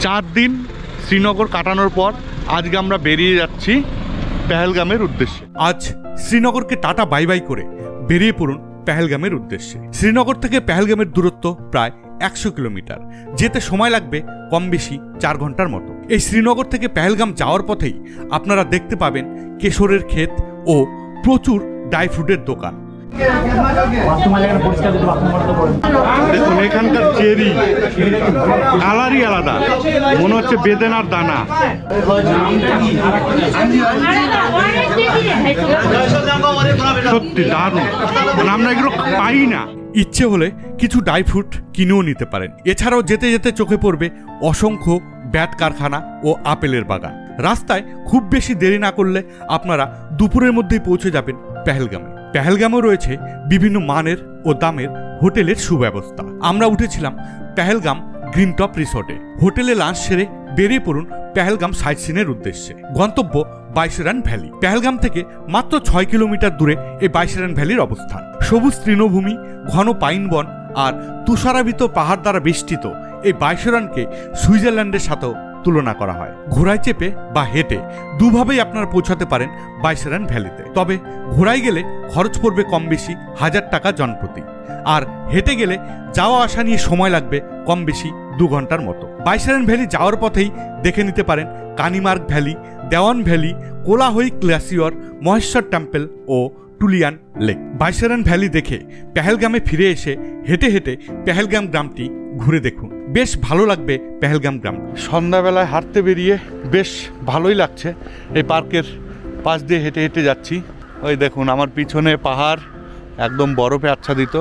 4 দিন শ্রীনগর কাটানোর পর আজকে আমরা বেরিয়ে যাচ্ছি পেহেলগামের উদ্দেশ্যে। আজ শ্রীনগরকে টাটা বাই বাই করে বেরিয়ে পড়ুন পেহেলগামের উদ্দেশ্যে। শ্রীনগর থেকে পেহেলগামের দূরত্ব প্রায় 100 কিলোমিটার, যেতে সময় লাগবে কম বেশি 4 ঘন্টার মতো। এই শ্রীনগর থেকে পেহেলগাম যাওয়ার পথেই আপনারা দেখতে পাবেন কেশরের ক্ষেত ও প্রচুর ড্রাই ফ্রুটের দোকান। দেখুন এখানকার চেরি কালারই আলাদা, মনে হচ্ছে বেদেনার দানা। সত্যি দারুণ, আমরা এগুলো পাই না। ইচ্ছে হলে কিছু ড্রাই ফ্রুট কিনেও নিতে পারেন। এছাড়াও যেতে যেতে চোখে পড়বে অসংখ্য ব্যাট কারখানা ও আপেলের বাগান। রাস্তায় খুব বেশি দেরি না করলে আপনারা দুপুরের মধ্যেই পৌঁছে যাবেন পেহেলগামে। পেহেলগামেও রয়েছে বিভিন্ন মানের ও দামের হোটেলের সুব্যবস্থা। আমরা উঠেছিলাম পেহেলগাম গ্রিন টপ রিসোর্টে। হোটেলে লাঞ্চ সেরে বেরিয়ে পড়ুন পেহেলগাম সাইট সিনের উদ্দেশ্যে। গন্তব্য বাইশরান ভ্যালি। পেহেলগাম থেকে মাত্র 6 কিলোমিটার দূরে এই বাইশরান ভ্যালির অবস্থান। সবুজ তৃণভূমি, ঘন পাইন বন আর তুষারাবৃত পাহাড় দ্বারা বেষ্টিত এই বাইশরানকে সুইজারল্যান্ডের সাথেও তুলনা করা হয়। ঘোড়ায় চেপে বা হেঁটে দুভাবেই আপনারা পৌঁছাতে পারেন বাইশরান ভ্যালিতে। তবে ঘোড়ায় গেলে খরচ পড়বে কম বেশি 1000 টাকা জনপ্রতি, আর হেঁটে গেলে যাওয়া আসা নিয়ে সময় লাগবে কম বেশি 2 ঘন্টার মতো। বাইশরান ভ্যালি যাওয়ার পথেই দেখে নিতে পারেন কানিমার্গ ভ্যালি, দেওয়ান ভ্যালি, কোলাহই গ্লেসিয়র, মহেশ্বর টেম্পল ও টুলিয়ান লেক। বাইশরান ভ্যালি দেখে পেহেলগামে ফিরে এসে হেঁটে হেঁটে পেহেলগাম গ্রামটি ঘুরে দেখুন, বেশ ভালো লাগবে পেহেলগাম গ্রাম। সন্ধ্যাবেলায় হাঁটতে বেরিয়ে বেশ ভালোই লাগছে। এই পার্কের পাশ দিয়ে হেঁটে হেঁটে যাচ্ছি। ওই দেখুন আমার পিছনে পাহাড় একদম বরফে আচ্ছাদিত।